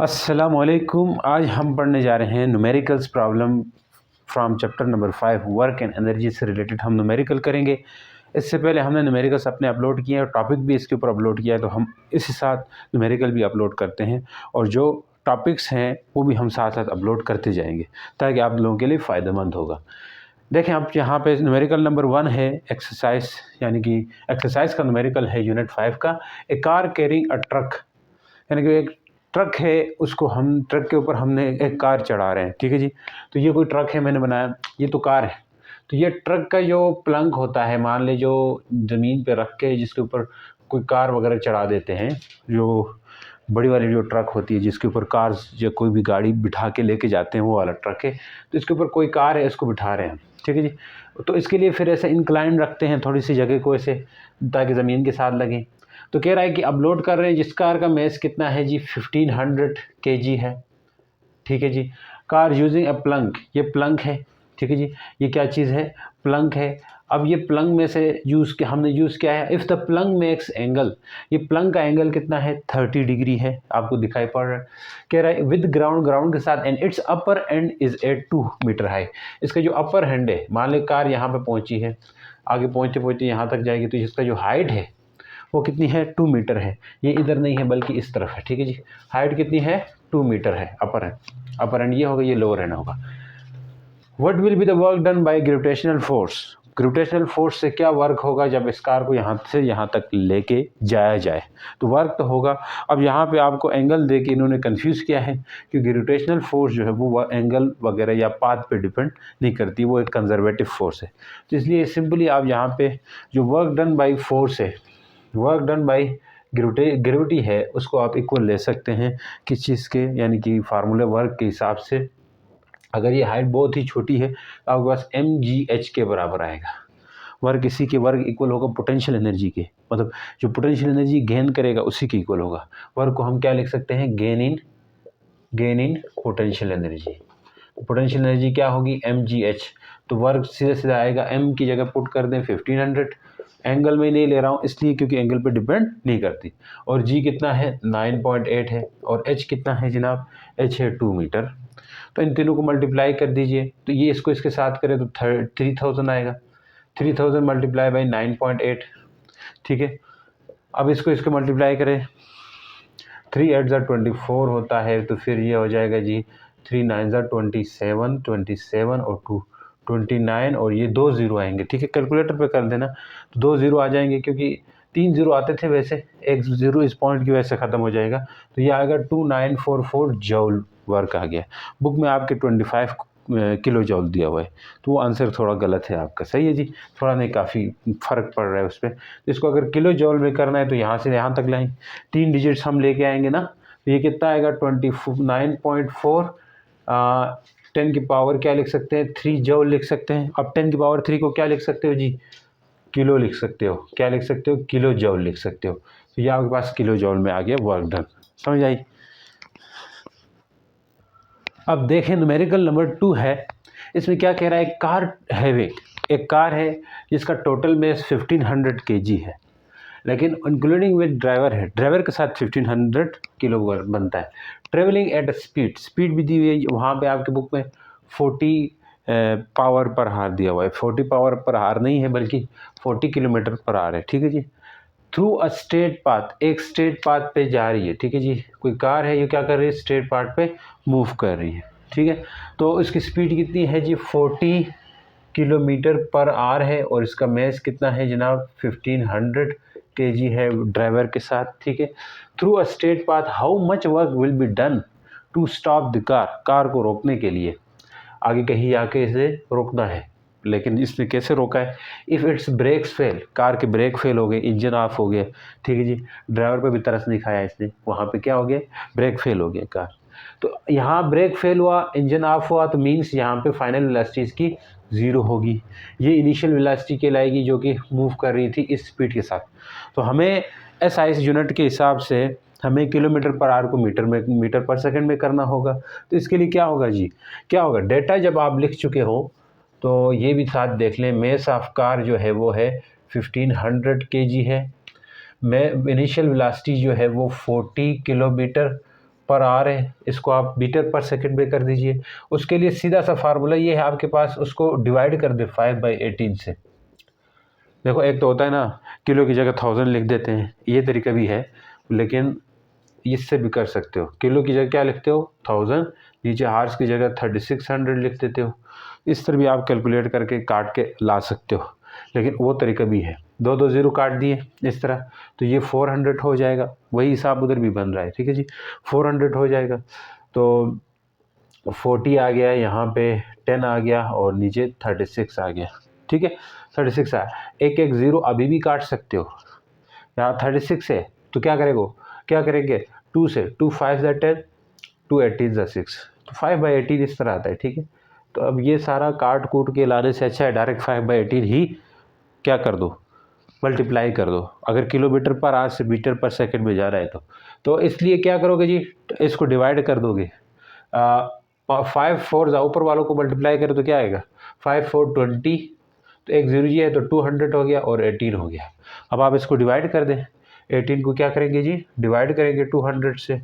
अस्सलामुअलैकुम। आज हम पढ़ने जा रहे हैं numericals problem from chapter number 5 work and energy से रिलेटेड हम न्यूमेरिकल करेंगे। इससे पहले हमने न्यूमेरिकल्स अपने अपलोड किए हैं और टॉपिक भी इसके ऊपर अपलोड किया है, तो हम इसी साथ न्यूमेरिकल भी अपलोड करते हैं और जो टॉपिक्स हैं वो भी हम साथ साथ अपलोड करते जाएंगे ताकि आप लोगों के लिए फ़ायदेमंद होगा। देखें, आप यहाँ पे न्यूमेरिकल नंबर 1 है एक्सरसाइज, यानी कि एक्सरसाइज का न्यूमेरिकल है यूनिट 5 का। ए कार कैरिंग अ ट्रक, यानी कि एक ट्रक है, उसको हम ट्रक के ऊपर हमने एक कार चढ़ा रहे हैं। ठीक है जी, तो ये कोई ट्रक है मैंने बनाया, ये तो कार है। तो ये ट्रक का जो प्लंक होता है, मान ले जो ज़मीन पे रख के जिसके ऊपर कोई कार वगैरह चढ़ा देते हैं, जो बड़ी वाली जो ट्रक होती है जिसके ऊपर कार या कोई भी गाड़ी बिठा के लेके जाते हैं, वो वाला ट्रक है। तो इसके ऊपर कोई कार है, इसको बिठा रहे हैं। ठीक है जी, तो इसके लिए फिर ऐसे इंक्लाइन रखते हैं थोड़ी सी जगह को ऐसे, ताकि ज़मीन के साथ लगे। तो कह रहा है कि अपलोड कर रहे हैं जिस कार का मैस कितना है जी, 1500 kg है। ठीक है जी, कार यूजिंग अ प्लंक, ये प्लंक है। ठीक है जी, ये क्या चीज़ है, प्लंक है। अब ये प्लंक में से हमने यूज़ किया है if the Planck makes angle, ये प्लंक का एंगल कितना है, 30 डिग्री है, आपको दिखाई पड़ रहा है। कह रहा है विद ग्राउंड के साथ, and its upper end is at 2 metre high. इसका जो अपर हैंड है, मान लें कार यहाँ पे पहुँची है, आगे पहुँचते पहुँचते यहाँ तक जाएगी, तो इसका जो हाइट है वो कितनी है, 2 मीटर है। ये इधर नहीं है बल्कि इस तरफ है। ठीक है जी, हाइट कितनी है, 2 मीटर है, अपर एंड ये होगा, ये लोअर एंड होगा। What will be the work done by gravitational force, gravitational force से क्या वर्क होगा जब इस कार को यहाँ से यहाँ तक लेके जाया जाए। तो वर्क तो होगा। अब यहाँ पे आपको एंगल दे के इन्होंने कंफ्यूज किया है कि ग्रेविटेशनल फोर्स जो है वो एंगल वगैरह या पाथ पे डिपेंड नहीं करती, वो एक कंजर्वेटिव फोर्स है। तो इसलिए सिंपली आप यहाँ पे जो वर्क डन बाई फोर्स है, वर्क डन बाई ग्रेविटी है, उसको आप इक्वल ले सकते हैं किस चीज़ के, यानी कि फार्मूले वर्क के हिसाब से। अगर ये हाइट बहुत ही छोटी है तो आपके पास mgh के बराबर आएगा। वर्क इसी के वर्क इक्वल होगा पोटेंशियल एनर्जी के, मतलब जो पोटेंशियल एनर्जी गेन करेगा उसी के इक्वल होगा। वर्क को हम क्या लिख सकते हैं, gain in potential energy. Potential energy क्या होगी, mgh। तो वर्क सीधा सीधा आएगा, m की जगह पुट कर दें 1500। एंगल में नहीं ले रहा हूँ इसलिए क्योंकि एंगल पे डिपेंड नहीं करती। और g कितना है, 9.8 है, और h कितना है जनाब, h है 2 मीटर। तो इन तीनों को मल्टीप्लाई कर दीजिए, तो ये इसको इसके साथ करें तो 3000 आएगा। 3000 मल्टीप्लाई बाई 9.8। ठीक है, अब इसको इसको मल्टीप्लाई करें, 3 8 24 होता है, तो फिर ये हो जाएगा जी 3 9 27, 27 और 2 29, और ये 2 ज़ीरो आएंगे। ठीक है, कैलकुलेटर पे कर देना, तो 2 ज़ीरो आ जाएंगे, क्योंकि 3 ज़ीरो आते थे, वैसे एक ज़ीरो इस पॉइंट की वजह से ख़त्म हो जाएगा। तो ये आएगा 2944 जूल वर्क आ गया। बुक में आपके 25 किलो जूल दिया हुआ है, तो वो आंसर थोड़ा गलत है आपका। सही है जी, थोड़ा नहीं, काफ़ी फ़र्क पड़ रहा है उस पर। तो इसको अगर किलो जूल में करना है तो यहाँ से यहाँ तक लाएँ, 3 डिजिट्स हम लेके आएंगे ना, तो ये कितना आएगा 29.4। 10 की पावर क्या लिख सकते हैं, 3 जूल लिख सकते हैं। अब 10 की पावर 3 को क्या लिख सकते हो जी, किलो लिख सकते हो। क्या लिख सकते हो, किलो जूल लिख सकते हो। तो ये आपके पास किलो जूल में आ गया वर्क डन। समझ आई। अब देखें न्यूमेरिकल नंबर 2 है, इसमें क्या कह रहा है, कार हैविंग, एक कार है जिसका टोटल मेस 1500 kg है, लेकिन इंक्लूडिंग विद ड्राइवर है, ड्राइवर के साथ 1500 किलो बनता है। ट्रेवलिंग एट स्पीड भी दी हुई है वहाँ पे आपके बुक में, 40 पावर पर हार दिया हुआ है। 40 पावर पर हार नहीं है बल्कि 40 किलोमीटर पर हार है। ठीक है जी, थ्रू अ स्ट्रेट पाथ, एक स्ट्रेट पाथ पे जा रही है। ठीक है जी, कोई कार है, ये क्या कर रही है, स्ट्रेट पाथ पे मूव कर रही है। ठीक है, तो इसकी स्पीड कितनी है जी, 40 किलोमीटर पर आवर है, और इसका मैस कितना है जनाब, 1500 kg है ड्राइवर के साथ। ठीक है, through a straight path how much work will be done to stop the car, car को रोकने के लिए, आगे कहीं आके इसे रोकना है। लेकिन इसने कैसे रोका है, if its brakes fail, car के ब्रेक फेल हो गए, इंजन ऑफ हो गया। ठीक है जी, ड्राइवर पे भी तरस नहीं खाया इसने, वहाँ पे क्या हो गया, ब्रेक फेल हो गया कार। तो यहाँ ब्रेक फेल हुआ, इंजन ऑफ हुआ, तो मीन्स यहाँ पे फाइनल वेलोसिटी इसकी 0 होगी। ये इनिशियल वेलोसिटी कहलाएगी जो कि मूव कर रही थी इस स्पीड के साथ। तो हमें SI यूनिट के हिसाब से हमें किलोमीटर पर आवर को मीटर पर सेकंड में करना होगा। तो इसके लिए क्या होगा जी, क्या होगा, डेटा जब आप लिख चुके हो तो ये भी साथ देख लें, मेस ऑफ कार जो है वो है 1500 kg है। में इनिशियल वेलोसिटी जो है वो 40 किलोमीटर पर आवर है, इसको आप मीटर पर सेकंड में कर दीजिए। उसके लिए सीधा सा फार्मूला ये है आपके पास, उसको डिवाइड कर दे 5/18 से। देखो एक तो होता है ना किलो की जगह 1000 लिख देते हैं, ये तरीका भी है, लेकिन इससे भी कर सकते हो। किलो की जगह क्या लिखते हो 1000, नीचे हार्स की जगह 3600 लिख देते हो। इस तरह भी आप कैलकुलेट करके काट के ला सकते हो, लेकिन वो तरीका भी है। 2 0 काट दिए इस तरह, तो ये 400 हो जाएगा। वही हिसाब उधर भी बन रहा है, ठीक है जी, 400 हो जाएगा। तो 40 आ गया, यहाँ पे 10 आ गया और नीचे 36 आ गया, ठीक है। 36 आया, एक एक ज़ीरो अभी भी काट सकते हो। यहाँ 36 है तो क्या करेंगे 2 से, 2 5 ज़ा 10, 2 18 ज़ा 6, तो 5/18 इस तरह आता है, ठीक है। तो अब ये सारा काट कूट के लाने से अच्छा है डायरेक्ट 5/18 ही क्या कर दो, मल्टीप्लाई कर दो, अगर किलोमीटर पर आवर से मीटर पर सेकंड में जा रहा है तो इसलिए क्या करोगे जी, इसको डिवाइड कर दोगे। 5 4 ज़ा ऊपर वालों को मल्टीप्लाई करो तो क्या आएगा 5 4 20, तो एक जीरो जी है तो 200 हो गया और 18 हो गया। अब आप इसको डिवाइड कर दें, 18 को क्या करेंगे जी, डिवाइड करेंगे 200 से,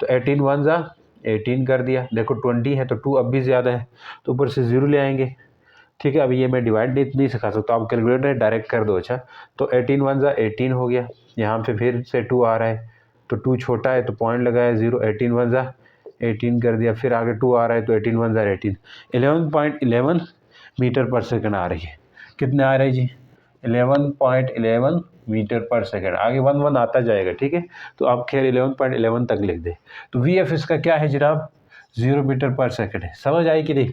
तो 18 1 ज़ा 18 कर दिया। देखो 20 है तो 2 अब भी ज़्यादा है, तो ऊपर से ज़ीरो ले आएंगे, ठीक है। अभी ये मैं डिवाइड नहीं सिखा सकता, आप कैलकुलेटर डायरेक्ट कर दो। अच्छा, तो 18 1 ज़ा 18 हो गया, यहाँ पे फिर से 2 आ रहा है, तो 2 छोटा है तो पॉइंट लगाया 0, 18 1 ज़ा 18 कर दिया, फिर आगे 2 आ रहा है तो 18 1 ज़ा 18, 11.11 मीटर पर सेकंड आ रही है। कितने आ रहे हैं जी 11.11 मीटर पर सेकंड, आगे 1 1 आता जाएगा, ठीक है। तो आप खैर 11.11 तक लिख दें। तो वी एफ इसका क्या है जनाब 0 मीटर पर सेकंड है। समझ आई कि नहीं।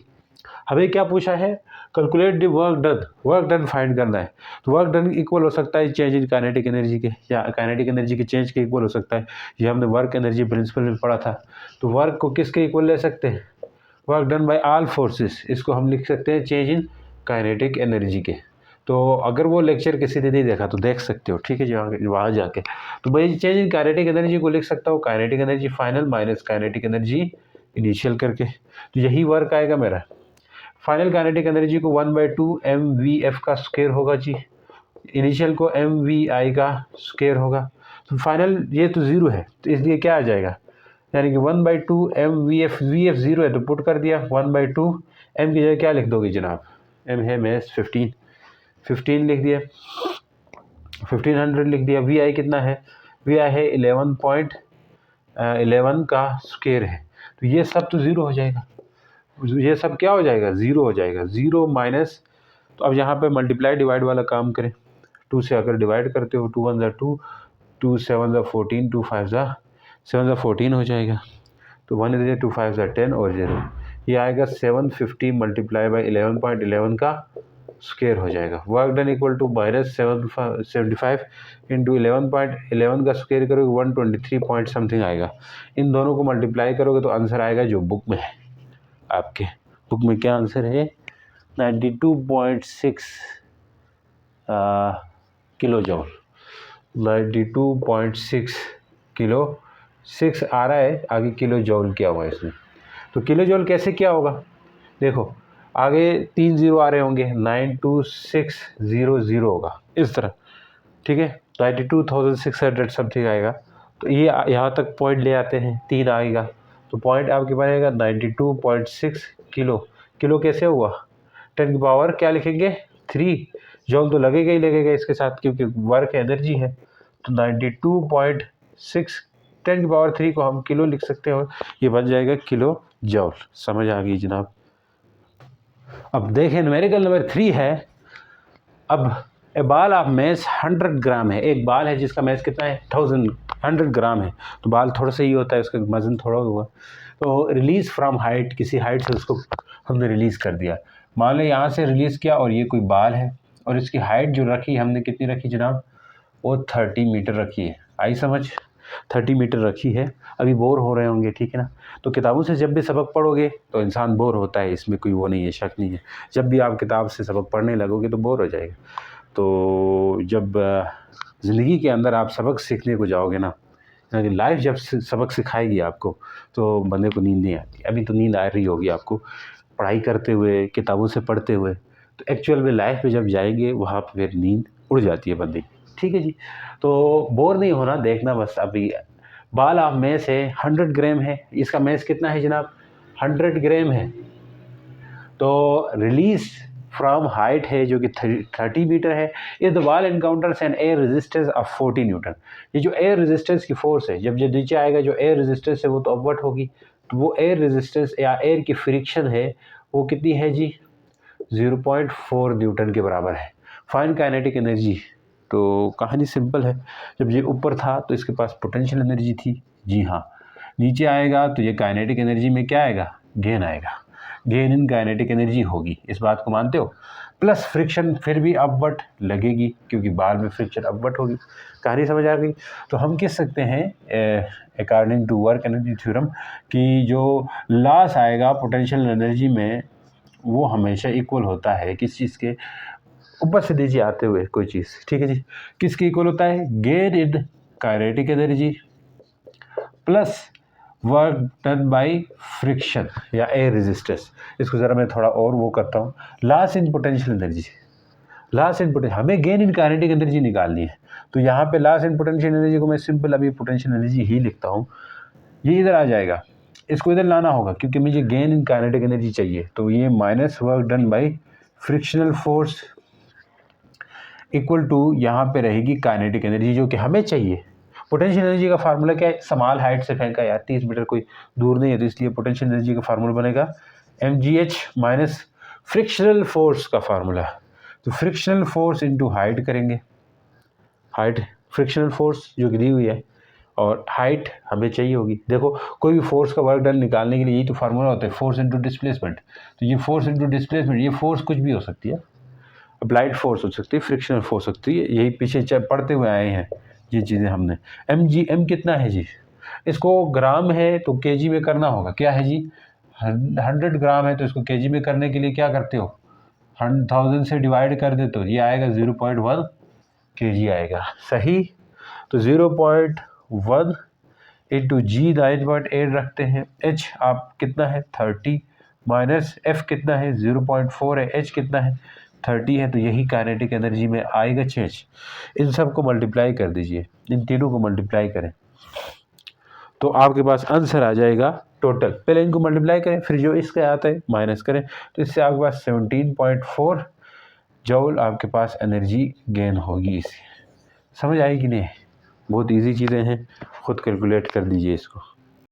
हमें क्या पूछा है, calculate the work done find करना है। तो वर्क डन इक्वल हो सकता है चेंज इन काइनेटिक एनर्जी के, या काइनेटिक एनर्जी के चेंज के इक्वल हो सकता है। ये हमने वर्क एनर्जी प्रिंसिपल में पढ़ा था। तो वर्क को किसके इक्वल ले सकते हैं, work done bye all forces, इसको हम लिख सकते हैं चेंज इन काइनेटिक एनर्जी के। तो अगर वो लेक्चर किसी ने नहीं देखा तो देख सकते हो, ठीक है जी, वहाँ जाके। तो भाई चेंज इन काइनेटिक एनर्जी को लिख सकता हूँ kinetic energy final minus kinetic energy initial करके, तो यही वर्क आएगा मेरा। फाइनल काइनेटिक एनर्जी को 1/2 mvf का स्क्वायर होगा जी, इनिशियल को mvi का स्क्वायर होगा। तो फाइनल ये तो ज़ीरो है, तो इसलिए क्या आ जाएगा, यानी कि 1/2 mvf, vf ज़ीरो है तो पुट कर दिया 1/2 m की जगह क्या लिख दोगे जनाब, m है मैस 15 लिख दिया, 1500 लिख दिया। vi कितना है, vi है 11.11 का स्क्वायर है, तो ये सब तो ज़ीरो हो जाएगा, ये सब क्या हो जाएगा ज़ीरो हो जाएगा, ज़ीरो माइनस। तो अब यहाँ पे मल्टीप्लाई डिवाइड वाला काम करें, 2 से अगर डिवाइड करते हो 2 1 ज़ा 2, 2 7 ज़ा 14, 2 5 ज़ा 7 ज़ा 14 हो जाएगा। तो 1 इधर 2 5 ज़ा 10 और 0, ये आएगा 750 मल्टीप्लाई बाई 11.11 का स्क्वायर हो जाएगा। Work done equal to minus 75 into 11.11 का स्क्वायर करोगे 123 पॉइंट समथिंग आएगा। इन दोनों को मल्टीप्लाई करोगे तो आंसर आएगा जो बुक में है, आपके बुक में क्या आंसर है 92.6 किलो जॉल, 92.6 किलो, 6 आ रहा है आगे किलो जॉल क्या हुआ इसमें। तो किलो जॉल कैसे क्या होगा, देखो आगे 3 0 आ रहे होंगे, 92600 होगा इस तरह, ठीक है। 92,600 समथिंग आएगा, तो ये यहाँ तक पॉइंट ले आते हैं, 3 आएगा तो पॉइंट आपके बनेगा 92.6 किलो। किलो कैसे हुआ 10 की पावर क्या लिखेंगे 3, जॉल तो लगेगा ही लगेगा इसके साथ क्योंकि वर्क एनर्जी है। तो 92.6 10 की पावर 3 को हम किलो लिख सकते हैं, ये बन जाएगा किलो जॉल। समझ आ गई जनाब। अब देखें न्यूमेरिकल नंबर 3 है। अब ए बाल ऑफ मैस 100 ग्राम है, एक बाल है जिसका मैस कितना है 100 ग्राम है, तो बाल थोड़ा सा ही होता है, उसका वजन थोड़ा हुआ। तो रिलीज़ फ्रॉम हाइट, किसी हाइट से उसको हमने रिलीज़ कर दिया, मान लो यहाँ से रिलीज़ किया और ये कोई बाल है और इसकी हाइट जो रखी हमने कितनी रखी जनाब, वो 30 मीटर रखी है। आई समझ, 30 मीटर रखी है। अभी बोर हो रहे होंगे, ठीक है ना। तो किताबों से जब भी सबक पढ़ोगे तो इंसान बोर होता है, इसमें कोई वो नहीं है, शक नहीं है। जब भी आप किताब से सबक पढ़ने लगोगे तो बोर हो जाएगा। तो जब ज़िंदगी के अंदर आप सबक सीखने को जाओगे ना, यानी लाइफ जब सबक सिखाएगी आपको तो बंदे को नींद नहीं आती। अभी तो नींद आ रही होगी आपको पढ़ाई करते हुए, किताबों से पढ़ते हुए, तो एक्चुअल में लाइफ में जब जाएंगे वहाँ पर फिर नींद उड़ जाती है बंदे की, ठीक है जी। तो बोर नहीं होना, देखना बस। अभी बॉल ऑफ मेस है 100 ग्राम है, इसका मेस कितना है जनाब 100 ग्राम है। तो रिलीज फ्रॉम हाइट है जो कि 30 मीटर है। If the ball encounters an air resistance of 40 newton, ये जो एयर रेजिस्टेंस की फोर्स है, जब नीचे आएगा जो एयर रेजिस्टेंस है वो तो अपवर्ड होगी, तो वो एयर रेजिस्टेंस या एयर की फ्रिक्शन है वो कितनी है जी 0.4 न्यूटन के बराबर है। फाइंड काइनेटिक एनर्जी, तो कहानी सिंपल है, जब ये ऊपर था तो इसके पास पोटेंशियल एनर्जी थी, जी हाँ, नीचे आएगा तो ये काइनेटिक एनर्जी में क्या आएगा गेन आएगा, गेन इन काइनेटिक एनर्जी होगी, इस बात को मानते हो। प्लस फ्रिक्शन फिर भी अपवर्ड लगेगी क्योंकि बार में फ्रिक्शन अपवर्ड होगी। कहानी समझ आ गई। तो हम कह सकते हैं according to work energy theorem कि जो लॉस आएगा पोटेंशियल एनर्जी में वो हमेशा इक्वल होता है किस चीज़ के, ऊपर से दीजिए आते हुए कोई चीज़, ठीक है जी, किसके इक्वल होता है gain in kinetic energy plus work done by friction या एयर रेजिस्टेंस। इसको ज़रा मैं थोड़ा और वो करता हूँ, loss in potential energy, loss in potential, हमें गेन इन काइनेटिक एनर्जी निकालनी है, तो यहाँ पे लॉस इन पोटेंशियल एनर्जी को मैं सिंपल अभी पोटेंशियल एनर्जी ही लिखता हूँ, ये इधर आ जाएगा, इसको इधर लाना होगा क्योंकि मुझे गेन इन काइनेटिक एनर्जी चाहिए, तो ये minus work done by frictional force equal to यहाँ पे रहेगी काइनेटिक एनर्जी जो कि हमें चाहिए। पोटेंशियल एनर्जी का फार्मूला क्या है, स्मॉल हाइट से फेंका यार 30 मीटर कोई दूर नहीं है, तो इसलिए पोटेंशियल एनर्जी का फार्मूला बनेगा mgh माइनस फ्रिक्शनल फोर्स का फार्मूला, तो फ्रिक्शनल फोर्स इनटू हाइट करेंगे, हाइट फ्रिक्शनल फोर्स जो कि दी हुई है और हाइट हमें चाहिए होगी। देखो कोई भी फोर्स का वर्क डन निकालने के लिए यही तो फार्मूला होता है, फोर्स इनटू डिस्प्लेसमेंट, तो ये फोर्स इनटू डिस्प्लेसमेंट, ये फोर्स कुछ भी हो सकती है, अप्लाइड फोर्स हो सकती है, फ्रिक्शनल फोर्स हो सकती है, यही पीछे पढ़ते हुए आए हैं ये चीज़ें हमने। एम कितना है जी, इसको ग्राम है तो केजी में करना होगा, क्या है जी 100 ग्राम है, तो इसको केजी में करने के लिए क्या करते हो 1000 से डिवाइड कर दे तो ये आएगा 0.1 केजी आएगा, सही। तो 0.1 इंटू जी 9.8 रखते हैं, एच आप कितना है 30 माइनस एफ कितना है 0.4 है, एच कितना है 30 है, तो यही काइनेटिक एनर्जी में आएगा चेंज। इन सब को मल्टीप्लाई कर दीजिए, इन तीनों को मल्टीप्लाई करें तो आपके पास आंसर आ जाएगा टोटल, पहले इनको मल्टीप्लाई करें फिर जो इसका आता है माइनस करें, तो इससे आपके पास 17.4 जूल आपके पास एनर्जी गेन होगी। इसे समझ आएगी नहीं, बहुत इजी चीज़ें हैं, खुद कैलकुलेट कर दीजिए इसको।